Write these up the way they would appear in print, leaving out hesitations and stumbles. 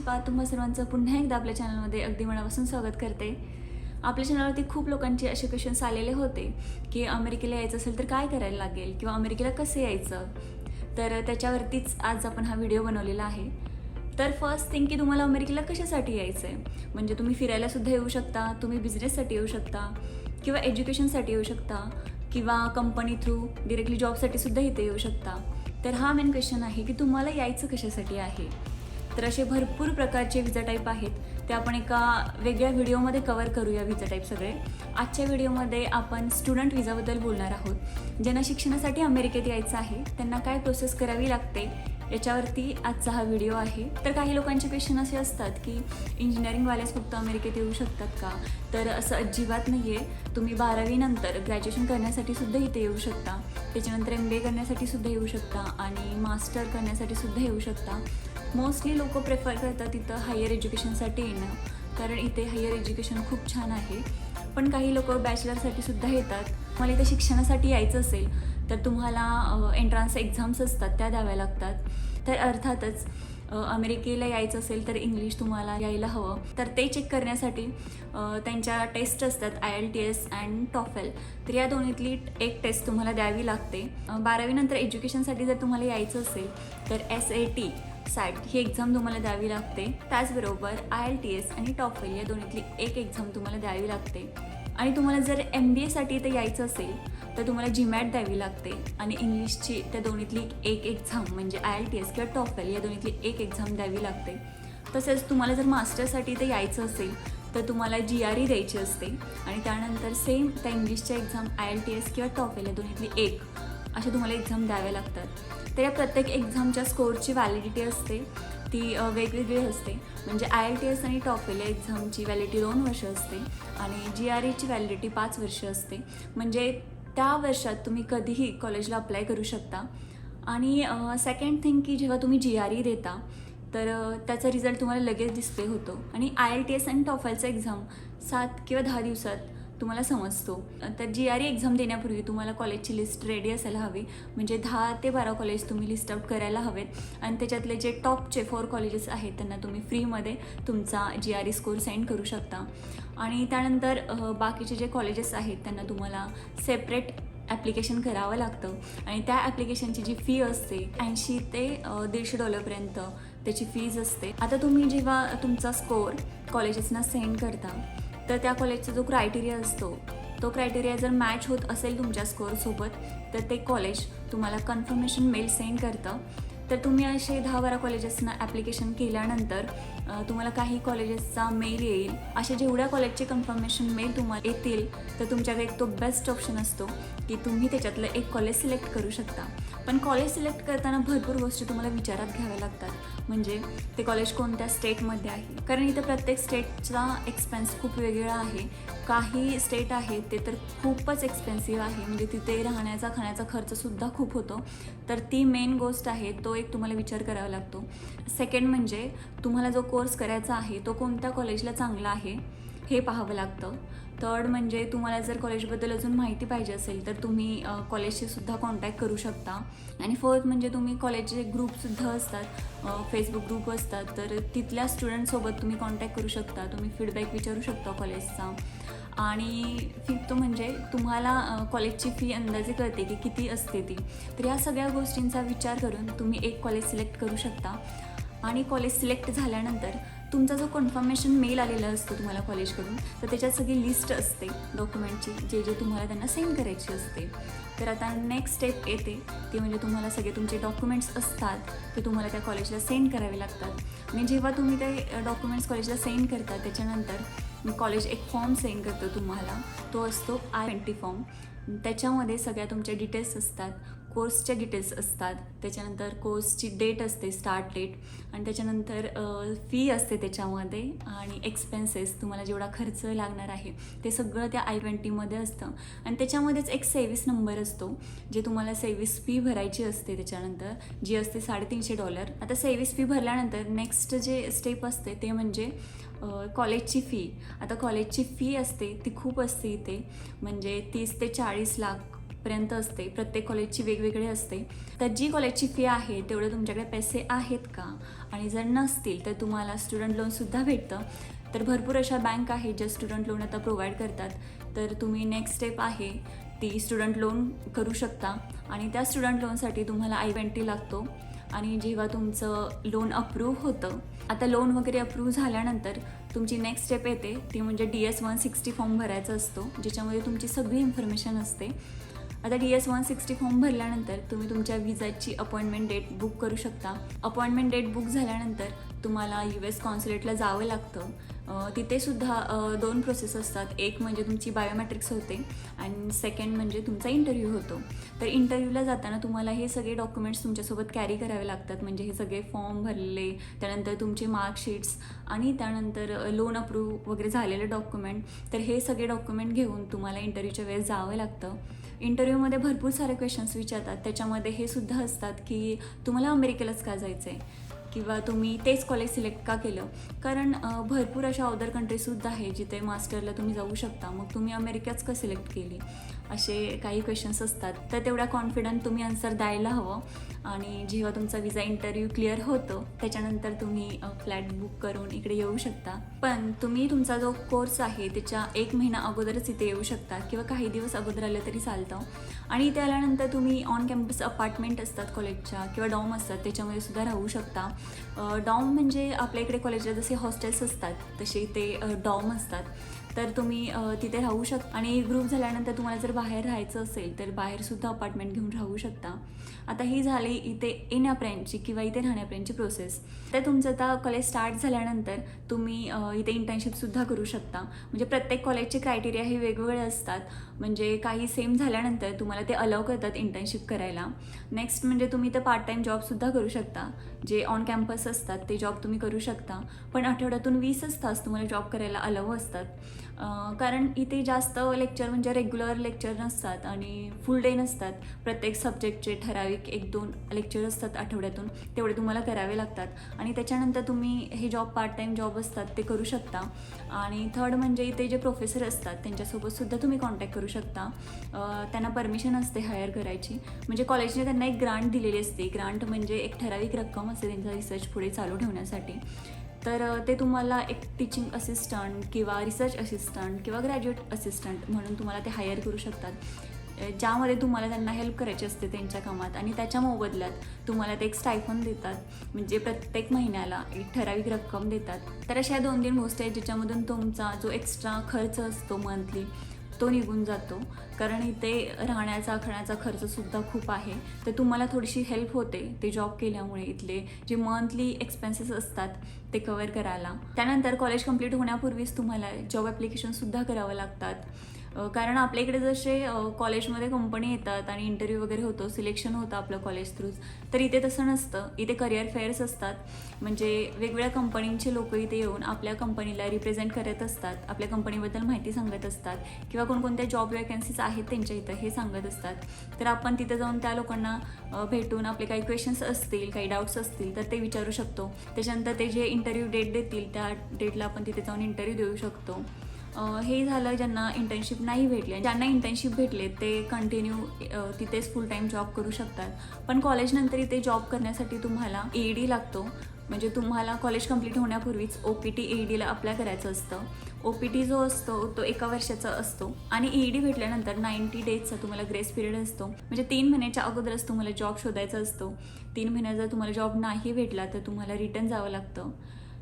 पुष्पा तुम्हा सर्वांचं पुन्हा एकदा आपल्या चॅनलमध्ये अगदी मनापासून स्वागत करते। आपल्या चॅनलवरती खूप लोकांचे असे क्वेश्चन्स आलेले होते की अमेरिकेला यायचं असेल तर काय करायला लागेल किंवा अमेरिकेला कसं यायचं, तर त्याच्यावरतीच आज आपण हा व्हिडिओ बनवलेला आहे। तर फर्स्ट थिंग की तुम्हाला अमेरिकेला कशासाठी यायचं आहे, म्हणजे तुम्ही फिरायला सुद्धा येऊ शकता, तुम्ही बिझनेससाठी येऊ शकता किंवा एज्युकेशनसाठी येऊ शकता किंवा कंपनी थ्रू डिरेक्टली जॉबसाठी सुद्धा इथे येऊ शकता। तर हा मेन क्वेश्चन आहे की तुम्हाला यायचं कशासाठी आहे। तर असे भरपूर प्रकारचे विजा टाईप आहेत, ते आपण एका वेगळ्या व्हिडिओमध्ये कवर करूया विजा टाईप सगळे। आजच्या व्हिडिओमध्ये आपण स्टुडंट विजाबद्दल बोलणार आहोत। ज्यांना शिक्षणासाठी अमेरिकेत यायचं आहे त्यांना काय प्रोसेस करावी लागते याच्यावरती आजचा हा व्हिडिओ आहे। तर काही लोकांचे क्वेश्चन असे असतात की इंजिनिअरिंगवालेच फक्त अमेरिकेत येऊ शकतात का, तर असं अजिबात नाही आहे। तुम्ही 12वी नंतर ग्रॅज्युएशन करण्यासाठी सुद्धा इथे येऊ शकता, त्याच्यानंतर MBA करण्यासाठी सुद्धा येऊ शकता आणि मास्टर करण्यासाठी सुद्धा येऊ शकता। मोस्टली लोक प्रेफर करतात इथं हायर एज्युकेशनसाठी येणं, कारण इथे हायर एज्युकेशन खूप छान आहे। पण काही लोक बॅचलरसाठी सुद्धा येतात। मला इथं शिक्षणासाठी यायचं असेल तर तुम्हाला एंट्रन्स एक्झाम्स असतात त्या द्याव्या लागतात। तर अर्थातच अमेरिकेला यायचं असेल तर इंग्लिश तुम्हाला यायला हवं, तर ते चेक करण्यासाठी त्यांच्या टेस्ट असतात IELTS अँड TOEFL। तर या दोन्हीतली एक टेस्ट तुम्हाला द्यावी लागते। 12वी नंतर एज्युकेशनसाठी जर तुम्हाला यायचं असेल तर SAT ही एक्झाम तुम्हाला द्यावी लागते। त्याचबरोबर IELTS आणि TOEFL या दोन्हीतली एक एक्झाम तुम्हाला द्यावी लागते। आणि तुम्हाला जर MBAसाठी इथे यायचं असेल तर तुम्हाला GMAT द्यावी लागते आणि इंग्लिशची त्या दोन्हीतली एक एक्झाम म्हणजे IELTS किंवा TOEFL या दोन्हीतली एक एक्झाम द्यावी लागते। तसेच तुम्हाला जर मास्टरसाठी इथे यायचं असेल तर तुम्हाला GRE द्यायची असते आणि त्यानंतर सेम त्या इंग्लिशच्या एक्झाम IELTS किंवा TOEFL या दोन्हीतली एक अशा तुम्हाला एक्झाम द्याव्या लागतात। तर या प्रत्येक एक्झामच्या स्कोअरची व्हॅलिडिटी असते ती वेगवेगळी असते। म्हणजे IELTS आणि TOEFL या एक्झामची व्हॅलिडिटी 2 वर्ष असते आणि GREची व्हॅलिडिटी 5 वर्ष असते। म्हणजे त्या वर्षात तुम्ही कधीही कॉलेजला अप्लाय करू शकता। आणि सेकंड थिंग की जेव्हा तुम्ही GRE देता तर त्याचा रिझल्ट तुम्हाला लगेच डिस्प्ले होतो आणि IELTS आणि TOEFLचा एक्झाम 7 किंवा 10 दिवसात तुम्हाला समजतो। तर GRE एक्झाम देण्यापूर्वी तुम्हाला कॉलेजची लिस्ट रेडी असायला हवी, म्हणजे 10 ते 12 कॉलेज तुम्ही लिस्ट आउट करायला हवेत आणि त्याच्यातले जे टॉपचे 4 कॉलेजेस आहेत त्यांना तुम्ही फ्रीमध्ये तुमचा GRE स्कोर सेंड करू शकता। आणि त्यानंतर बाकीचे जे कॉलेजेस आहेत त्यांना तुम्हाला सेपरेट ॲप्लिकेशन करावं लागतं आणि त्या ॲप्लिकेशनची जी फी असते $80 ते $150 त्याची फीज असते। आता तुम्ही जेव्हा तुमचा स्कोर कॉलेजेसना सेंड करता तर त्या कॉलेजचा जो क्रायटेरिया असतो तो क्रायटेरिया जर मॅच होत असेल तुमच्या स्कोअरसोबत तर ते कॉलेज तुम्हाला कन्फर्मेशन मेल सेंड करतं। तर तुम्ही असे 10-12 कॉलेजेसना ॲप्लिकेशन केल्यानंतर तुम्हाला काही कॉलेजेसचा मेल येईल। असे जेवढ्या कॉलेजचे कन्फर्मेशन मेल तुम्हाला येतील तर तुमच्याकडे एक तो बेस्ट ऑप्शन असतो की तुम्ही त्याच्यातलं एक कॉलेज सिलेक्ट करू शकता। पण कॉलेज सिलेक्ट करताना भरपूर गोष्टी तुम्हाला विचारात घ्याव्या लागतात, म्हणजे ते कॉलेज कोणत्या स्टेटमध्ये आहे, कारण इथं प्रत्येक स्टेटचा एक्सपेन्स खूप वेगळा आहे। काही स्टेट आहेत ते तर खूपच एक्सपेन्सिव्ह आहे, म्हणजे तिथे राहण्याचा खाण्याचा खर्चसुद्धा खूप होतो। तर ती मेन गोष्ट आहे, तो एक तुम्हाला विचार करावा लागतो। सेकंड म्हणजे तुम्हाला जो कोर्स करायचा आहे तो कोणत्या कॉलेजला चांगला आहे हे पाहावं लागतं। थर्ड म्हणजे तुम्हाला जर कॉलेजबद्दल अजून माहिती पाहिजे असेल तर तुम्ही कॉलेजशी सुद्धा कॉन्टॅक्ट करू शकता। आणि फोर्थ म्हणजे तुम्ही कॉलेजचे ग्रुपसुद्धा असतात, फेसबुक ग्रुप असतात, तर तिथल्या स्टुडंटसोबत तुम्ही कॉन्टॅक्ट करू शकता, तुम्ही फीडबॅक विचारू शकता कॉलेजचा। आणि फिफ्थ म्हणजे तुम्हाला कॉलेजची फी अंदाजे कळते की किती असते ती। तर या सगळ्या गोष्टींचा विचार करून तुम्ही एक कॉलेज सिलेक्ट करू शकता। आणि कॉलेज सिलेक्ट झाल्यानंतर तुमचा जो कन्फर्मेशन मेल आलेला असतो तुम्हाला कॉलेजकडून, तर त्याच्यात सगळी लिस्ट असते डॉक्युमेंटची जे जे तुम्हाला त्यांना सेंड करायची असते। तर आता नेक्स्ट स्टेप येते ती म्हणजे तुम्हाला सगळे तुमचे डॉक्युमेंट्स असतात ते तुम्हाला त्या कॉलेजला सेंड करावे लागतात। आणि जेव्हा तुम्ही ते डॉक्युमेंट्स कॉलेजला सेंड करता त्याच्यानंतर कॉलेज एक फॉर्म सेंड करतो तुम्हाला, तो असतो I-20 फॉर्म। त्याच्यामध्ये सगळ्या तुमच्या डिटेल्स असतात, कोर्सच्या डिटेल्स असतात, त्याच्यानंतर कोर्सची डेट असते, स्टार्ट डेट, आणि त्याच्यानंतर फी असते त्याच्यामध्ये आणि एक्सपेन्सेस तुम्हाला जेवढा खर्च लागणार आहे ते सगळं त्या I-20मध्ये असतं। आणि त्याच्यामध्येच एक सेव्हिस नंबर असतो जे तुम्हाला सेव्हिस फी भरायची असते त्याच्यानंतर, जी असते $350। आता सेव्हिस फी भरल्यानंतर नेक्स्ट जे स्टेप असते ते म्हणजे कॉलेजची फी। आता कॉलेजची फी असते ती खूप असते इथे, म्हणजे 30 ते 40 लाख पर्यंत असते. प्रत्येक कॉलेजची वेगवेगळी असते. तर जी कॉलेजची फी आहे तेवढे तुमच्याकडे पैसे आहेत का, आणि जर नसतील तर तुम्हाला स्टुडंट लोनसुद्धा भेटतं. तर भरपूर अशा बँक आहेत ज्या स्टुडंट लोन आता प्रोव्हाइड करतात. तर तुम्ही नेक्स्ट स्टेप आहे ती स्टुडंट लोन करू शकता. आणि त्या स्टुडंट लोनसाठी तुम्हाला I-20 लागतो. आणि जेव्हा तुमचं लोन अप्रूव्ह होतं, आता लोन वगैरे अप्रूव्ह झाल्यानंतर तुमची नेक्स्ट स्टेप येते ती म्हणजे DS-160 फॉर्म भरायचा असतो, ज्याच्यामध्ये तुमची सगळी इन्फॉर्मेशन असते. आता DS-160 फॉर्म भरल्यानंतर तुम्ही तुमच्या विजाची अपॉइंटमेंट डेट बुक करू शकता. अपॉइंटमेंट डेट बुक झाल्यानंतर तुम्हाला US कॉन्सुलेटला जावं लागतं. तिथे सुद्धा 2 प्रोसेस असतात. एक म्हणजे तुमची बायोमॅट्रिक्स होते आणि सेकंड म्हणजे तुमचा इंटरव्ह्यू होतो. तर इंटरव्ह्यूला जाताना तुम्हाला हे सगळे डॉक्युमेंट्स तुमच्यासोबत कॅरी करावे लागतात. म्हणजे हे सगळे फॉर्म भरलेले, त्यानंतर तुमचे मार्कशीट्स आणि त्यानंतर लोन अप्रूव्ह वगैरे झालेले डॉक्युमेंट. तर हे सगळे डॉक्युमेंट घेऊन तुम्हाला इंटरव्ह्यूच्या वेळेस जावं लागतं. इंटरव्ह्यूमध्ये भरपूर सारे क्वेश्चन्स विचारतात. त्याच्यामध्ये हे सुद्धा असतात की तुम्हाला अमेरिकेलाच का जायचं आहे, किंवा तुम्ही तेच कॉलेज सिलेक्ट का केलं. कारण भरपूर अशा अदर कंट्रीजसुद्धा आहे जिथे मास्टरला तुम्ही जाऊ शकता. मग तुम्ही अमेरिकाच का सिलेक्ट केली, असे काही क्वेश्चन्स असतात. तर तेवढा कॉन्फिडंट तुम्ही आन्सर द्यायला हवं. आणि जेव्हा तुमचा विजा इंटरव्ह्यू क्लिअर होतो त्याच्यानंतर तुम्ही फ्लॅट बुक करून इकडे येऊ शकता. पण तुम्ही तुमचा जो कोर्स आहे त्याच्या 1 महिना अगोदरच इथे येऊ शकता, किंवा काही दिवस अगोदर आलं तरी चालतं. आणि इथे आल्यानंतर तुम्ही ऑन कॅम्पस अपार्टमेंट असतात कॉलेजच्या किंवा डॉम असतात त्याच्यामध्ये सुद्धा राहू शकता. डॉम म्हणजे आपल्या इकडे कॉलेजला जसे हॉस्टेल्स असतात तसे इथे डॉम असतात. तर तुम्ही तिथे राहू शकता. आणि ग्रुप झाल्यानंतर तुम्हाला जर बाहेर राहायचं असेल तर बाहेरसुद्धा अपार्टमेंट घेऊन राहू शकता. आता ही झाली इथे येण्यापर्यंतची किंवा इथे राहण्यापर्यंतची प्रोसेस. तर तुमचं आता कॉलेज स्टार्ट झाल्यानंतर तुम्ही इथे इंटर्नशिपसुद्धा करू शकता. म्हणजे प्रत्येक कॉलेजचे क्रायटेरिया हे वेगवेगळे असतात. म्हणजे काही सेम झाल्यानंतर तुम्हाला ते अलाव करतात इंटर्नशिप करायला. नेक्स्ट म्हणजे तुम्ही इथं पार्ट टाईम जॉबसुद्धा करू शकता. जे ऑन कॅम्पस असतात ते जॉब तुम्ही करू शकता. पण आठवड्यातून 20 तास तुम्हाला जॉब करायला अलाव असतात. कारण इथे जास्त लेक्चर म्हणजे रेग्युलर लेक्चर नसतात आणि फुल डे नसतात. प्रत्येक सब्जेक्टचे ठराविक 1-2 लेक्चर असतात आठवड्यातून, तेवढे तुम्हाला करावे लागतात. आणि त्याच्यानंतर तुम्ही हे जॉब पार्ट टाईम जॉब असतात ते करू शकता. आणि थर्ड म्हणजे इथे जे प्रोफेसर असतात त्यांच्यासोबतसुद्धा तुम्ही कॉन्टॅक्ट करू शकता. त्यांना परमिशन असते हायर करायची. म्हणजे कॉलेजने त्यांना एक ग्रांट दिलेली असते. ग्रांट म्हणजे एक ठराविक रक्कम असते त्यांचा रिसर्च पुढे चालू ठेवण्यासाठी. तर ते तुम्हाला एक टीचिंग असिस्टंट किंवा रिसर्च असिस्टंट किंवा ग्रॅज्युएट असिस्टंट म्हणून तुम्हाला ते हायर करू शकतात, ज्यामध्ये तुम्हाला त्यांना हेल्प करायची असते त्यांच्या कामात. आणि त्याच्या मोबदल्यात तुम्हाला ते एक स्टायफंड देतात. म्हणजे प्रत्येक महिन्याला एक ठराविक रक्कम देतात. तर अशा 2-3 गोष्टी आहेत ज्याच्यामधून तुमचा जो एक्स्ट्रा खर्च असतो मंथली तो निघून जातो. कारण इथे राहण्याचा खाण्याचा खर्चसुद्धा खूप आहे. तर तुम्हाला थोडीशी हेल्प होते ते जॉब केल्यामुळे इथले जे मंथली एक्सपेन्सेस असतात ते कवर करायला. त्यानंतर कॉलेज कंप्लीट होण्यापूर्वीच तुम्हाला जॉब ॲप्लिकेशनसुद्धा करावं लागतात. कारण आपल्या इकडे जसे कॉलेजमध्ये कंपनी येतात आणि इंटरव्ह्यू वगैरे होतो, सिलेक्शन होतं आपलं कॉलेज थ्रूच. तर इथे तसं नसतं. इथे करिअर फेअर्स असतात. म्हणजे वेगवेगळ्या कंपनींचे लोक इथे येऊन आपल्या कंपनीला रिप्रेझेंट करत असतात, आपल्या कंपनीबद्दल माहिती सांगत असतात, किंवा कोणकोणत्या जॉब वॅकन्सीज आहेत त्यांच्या इथं हे सांगत असतात. तर आपण तिथे जाऊन त्या लोकांना भेटून आपले काही क्वेश्चन्स असतील, काही डाऊट्स असतील तर ते विचारू शकतो. त्याच्यानंतर ते जे इंटरव्ह्यू डेट देतील त्या डेटला आपण तिथे जाऊन इंटरव्ह्यू देऊ शकतो. हे झालं ज्यांना इंटर्नशिप नाही भेटले. ज्यांना इंटर्नशिप भेटले ते कंटिन्यू तिथेच फुल टाईम जॉब करू शकतात. पण कॉलेजनंतर इथे जॉब करण्यासाठी तुम्हाला EAD लागतो. म्हणजे तुम्हाला कॉलेज कंप्लीट होण्यापूर्वीच OPT EADला अप्लाय करायचं असतं. OPT जो असतो तो 1 वर्षाचा असतो. आणि EAD भेटल्यानंतर 90 डेजचा तुम्हाला ग्रेस पिरियड असतो. म्हणजे 3 महिन्याच्या अगोदरच तुम्हाला जॉब शोधायचा असतो. 3 महिन्यात जर तुम्हाला जॉब नाही भेटला तर तुम्हाला रिटर्न जावं लागतं.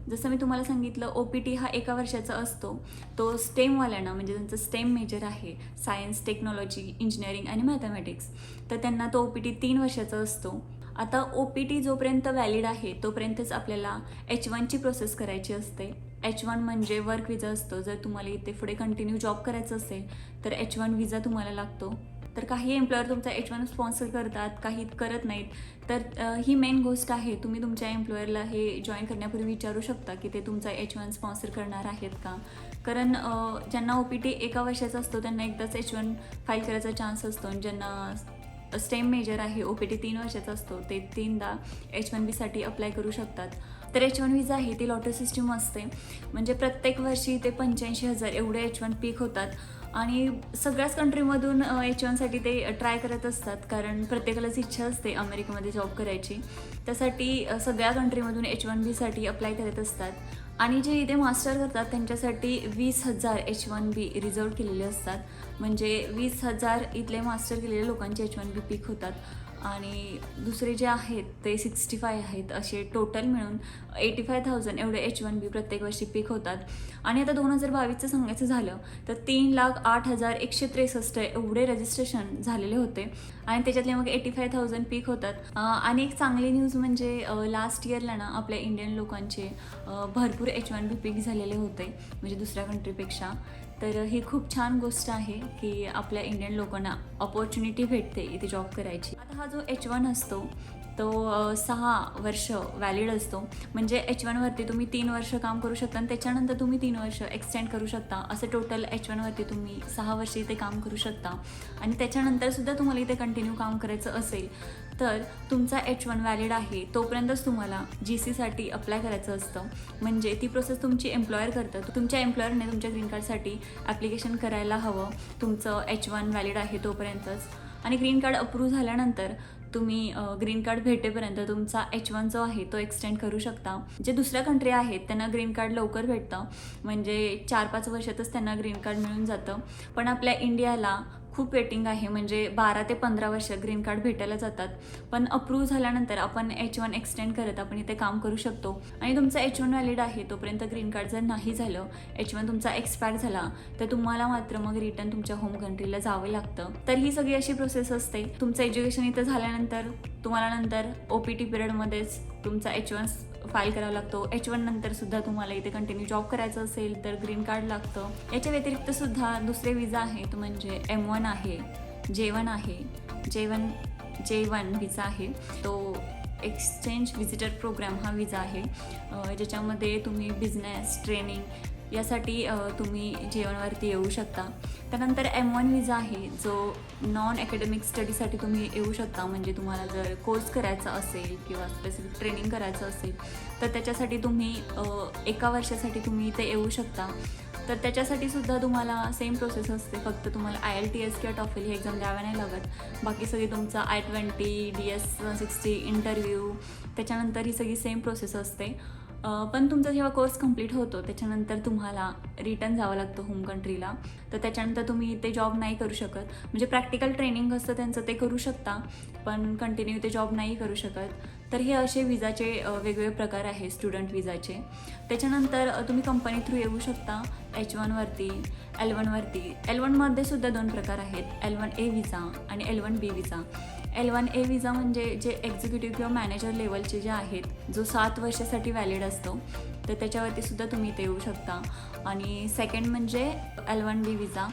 जसं मी तुम्हाला सांगितलं OPT हा 1 वर्षाचा असतो. तो स्टेमवाल्यांना म्हणजे ज्यांचं स्टेम मेजर आहे, सायन्स, टेक्नॉलॉजी, इंजिनिअरिंग आणि मॅथमॅटिक्स, तर त्यांना तो OPT 3 वर्षाचा असतो. आता OPT जोपर्यंत व्हॅलिड आहे तोपर्यंतच आपल्याला H1ची प्रोसेस करायची असते. H1 म्हणजे वर्क विजा असतो. जर तुम्हाला इथे पुढे कंटिन्यू जॉब करायचं असेल तर H1 विजा तुम्हाला लागतो. तर काही एम्प्लॉयर तुमचा H1 स्पॉन्सर करतात, काही करत नाहीत. तर ही मेन गोष्ट आहे. तुम्ही तुमच्या एम्प्लॉयरला हे जॉईन करण्यापूर्वी विचारू शकता की ते तुमचा H1 स्पॉन्सर करणार आहेत का. कारण ज्यांना OPT 1 वर्षाचा असतो त्यांना एकदाच H1 फाईल करायचा चान्स असतो. आणि ज्यांना स्टेम मेजर आहे OPT 3 वर्षाचा असतो ते 3दा H1Bसाठी अप्लाय करू शकतात. तर H1 विजा आहे ती लॉटरी सिस्टीम असते. म्हणजे प्रत्येक वर्षी ते 85,000 एवढे H1 पीक होतात. आणि सगळ्याच कंट्रीमधून H1साठी ते ट्राय करत असतात, कारण प्रत्येकालाच इच्छा असते अमेरिकेमध्ये जॉब करायची. त्यासाठी सगळ्या कंट्रीमधून H1Bसाठी अप्लाय करत असतात. आणि जे इथे मास्टर करतात त्यांच्यासाठी 20,000 H1B रिझर्व केलेले असतात. म्हणजे 20,000 इथले मास्टर केलेल्या लोकांचे H1B पिक होतात. आणि दुसरे जे आहेत ते 65 आहेत. असे टोटल मिळून 85,000 एवढे H1B प्रत्येक वर्षी पिक होतात. आणि आता 2022चं सांगायचं झालं तर 3,08,163 एवढे रजिस्ट्रेशन झालेले होते आणि त्याच्यातले मग 85,000 पिक होतात. आणि एक चांगली न्यूज म्हणजे लास्ट इयरला ना आपल्या इंडियन लोकांचे भरपूर H1B पिक झालेले होते, म्हणजे दुसऱ्या कंट्रीपेक्षा. तर ही खूप छान गोष्ट आहे की आपल्या इंडियन लोकांना अपॉर्च्युनिटी भेटते इथे जॉब करायची. आता हा जो H1 असतो तो 6 वर्ष व्हॅलिड असतो. म्हणजे H1वरती तुम्ही 3 वर्ष काम करू शकता आणि त्याच्यानंतर तुम्ही 3 वर्ष एक्सटेंड करू शकता. असं टोटल H1वरती तुम्ही 6 वर्ष इथे काम करू शकता. आणि त्याच्यानंतरसुद्धा तुम्हाला इथे कंटिन्यू काम करायचं असेल तर तुमचा H1 व्हॅलिड आहे तोपर्यंतच तुम्हाला GCसाठी अप्लाय करायचं असतं. म्हणजे ती प्रोसेस तुमची एम्प्लॉयर करतं. तुमच्या एम्प्लॉयरने तुमच्या ग्रीन कार्डसाठी ॲप्लिकेशन करायला हवं तुमचं H1 व्हॅलिड आहे तोपर्यंतच. आणि ग्रीन कार्ड अप्रूव्ह झाल्यानंतर तुम्ही ग्रीन कार्ड भेटेपर्यंत तुमचा H1 जो आहे तो एक्सटेंड करू शकता. जे दुसऱ्या कंट्री आहेत त्यांना ग्रीन कार्ड लवकर भेटतं, म्हणजे 4-5 वर्षातच त्यांना ग्रीन कार्ड मिळून जातं. पण आपल्या इंडियाला खूप वेटिंग आहे, म्हणजे 12 ते 15 वर्ष ग्रीन कार्ड भेटायला जातात. पण अप्रूव्ह झाल्यानंतर आपण H1 एक्सटेंड करत आपण इथे काम करू शकतो. आणि तुमचा H1 व्हॅलिड आहे तोपर्यंत ग्रीन कार्ड जर नाही झालं, H1 तुमचा एक्सपायर झाला तर तुम्हाला मात्र मग रिटर्न तुमच्या होम कंट्रीला जावं लागतं. तर ही सगळी अशी प्रोसेस असते. तुमचं एज्युकेशन इथं झाल्यानंतर तुम्हाला नंतर OPT पिरियडमध्येच तुमचा H1 फाईल करावा लागतो. H1 नंतर सुद्धा तुम्हाला इथे कंटिन्यू जॉब करायचं असेल तर ग्रीन कार्ड लागतं. याच्या व्यतिरिक्त सुद्धा दुसरे विजा आहेत, म्हणजे M1 आहे, J1 आहे, J1 विजा आहे. तो एक्सचेंज व्हिजिटर प्रोग्राम हा विजा आहे, ज्याच्यामध्ये तुम्ही बिझनेस ट्रेनिंग यासाठी तुम्ही J1वरती येऊ शकता. त्यानंतर M1 विजा आहे जो नॉन अकॅडमिक स्टडीसाठी तुम्ही येऊ शकता. म्हणजे तुम्हाला जर कोर्स करायचा असेल किंवा स्पेसिफिक ट्रेनिंग करायचं असेल तर त्याच्यासाठी तुम्ही 1 वर्षासाठी तुम्ही इथे येऊ शकता. तर त्याच्यासाठी सुद्धा तुम्हाला सेम प्रोसेस असते, फक्त तुम्हाला IELTS किंवा TOEFL ही एक्झाम द्याव्या नाही लागत. बाकी सगळी तुमचा I-20 DS-160 इंटरव्ह्यू त्याच्यानंतर ही सगळी सेम प्रोसेस असते. पण तुमचा जेव्हा कोर्स कंप्लीट होतो त्याच्यानंतर तुम्हाला रिटर्न जावं लागतं होम कंट्रीला. तर त्याच्यानंतर तुम्ही ते जॉब नाही करू शकत. म्हणजे प्रॅक्टिकल ट्रेनिंग असतं त्यांचं ते करू शकता, पण कंटिन्यू ते जॉब नाही करू शकत. तर हे असे विजाचे वेगवेगळे प्रकार आहे स्टुडंट विजाचे. त्याच्यानंतर तुम्ही कंपनी थ्रू येऊ शकता H1वरती, L1वरती. L1मध्ये सुद्धा 2 प्रकार आहेत, L1A विजा आणि L1B विजा. L1A विजा म्हणजे जे एक्झिक्युटिव्ह किंवा मॅनेजर लेवलचे जे आहेत, जो 7 वर्षासाठी व्हॅलिड असतो, तर त्याच्यावरती सुद्धा तुम्ही इथे येऊ शकता. आणि सेकंड म्हणजे L1B विजा,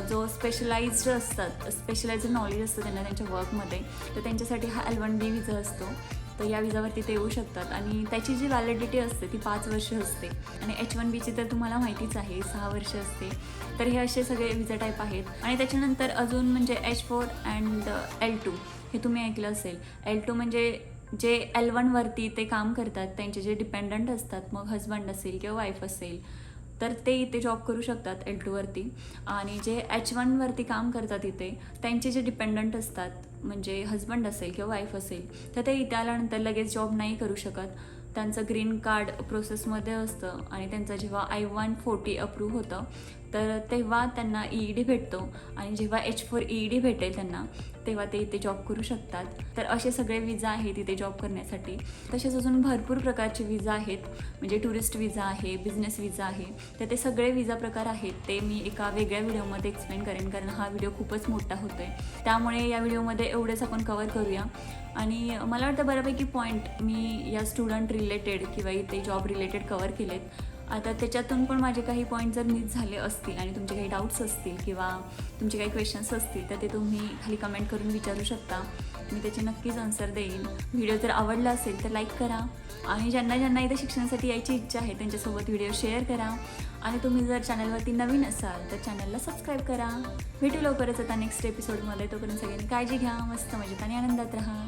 जो स्पेशलाइज्ड असतात, स्पेशलाइज्ड नॉलेज असतं त्यांना त्यांच्या वर्कमध्ये, तर त्यांच्यासाठी हा L1B विजा असतो. तर या विजावरती ते येऊ शकतात आणि त्याची जी व्हॅलिडिटी असते ती 5 वर्ष असते. आणि H1Bची तर तुम्हाला माहितीच आहे 6 वर्ष असते. तर हे असे सगळे विजा टाईप आहेत. आणि त्याच्यानंतर अजून म्हणजे H4 अँड L2 हे तुम्ही ऐकलं असेल. L2 म्हणजे जे L1वरती ते काम करतात त्यांचे जे डिपेंडंट असतात, मग हजबंड असेल किंवा वाईफ असेल तर ते इथे जॉब करू शकतात L2वरती. आणि जे H1वरती काम करतात इथे त्यांचे जे डिपेंडंट असतात, म्हणजे हजबंड असेल किंवा वाईफ असेल, तर ते इथे आल्यानंतर लगेच जॉब नाही करू शकत. त्यांचं ग्रीन कार्ड प्रोसेसमध्ये असतं आणि त्यांचं जेव्हा I-140 अप्रूव्ह होतं तर तेव्हा त्यांना EED भेटतो. आणि जेव्हा H4 EED भेटेल त्यांना तेव्हा ते इथे जॉब करू शकतात. तर असे सगळे विजा आहेत इथे जॉब करण्यासाठी. तसेच अजून भरपूर प्रकारचे विजा आहेत, म्हणजे टुरिस्ट विजा आहे, बिझनेस विजा आहे. तर ते सगळे विजा प्रकार आहेत ते मी एका वेगळ्या व्हिडिओमध्ये एक्सप्लेन करेन, कारण हा व्हिडिओ खूपच मोठा होतो आहे. त्यामुळे या व्हिडिओमध्ये एवढेच आपण कवर करूया. आणि मला वाटतं बऱ्यापैकी पॉईंट मी या स्टुडंट रिलेटेड किंवा इथे जॉब रिलेटेड कवर केलेत. आता त्याच्यातून पण माझे काही पॉईंट जर मिस झाले असतील आणि तुमचे काही डाऊट्स असतील किंवा तुमचे काही क्वेश्चन्स असतील तर ते तुम्ही खाली कमेंट करून विचारू शकता. मी त्याचे नक्कीच आन्सर देईन. व्हिडिओ जर आवडला असेल तर लाईक करा आणि ज्यांना इथे शिक्षणासाठी यायची इच्छा आहे त्यांच्यासोबत व्हिडिओ शेअर करा. आणि तुम्ही जर चॅनलवरती नवीन असाल तर चॅनलला सबस्क्राईब करा. भेटू लवकरच आता नेक्स्ट एपिसोडमध्ये. तोपर्यंत सगळ्यांनी काळजी घ्या, मस्त मजेत आणि आनंदात राहा.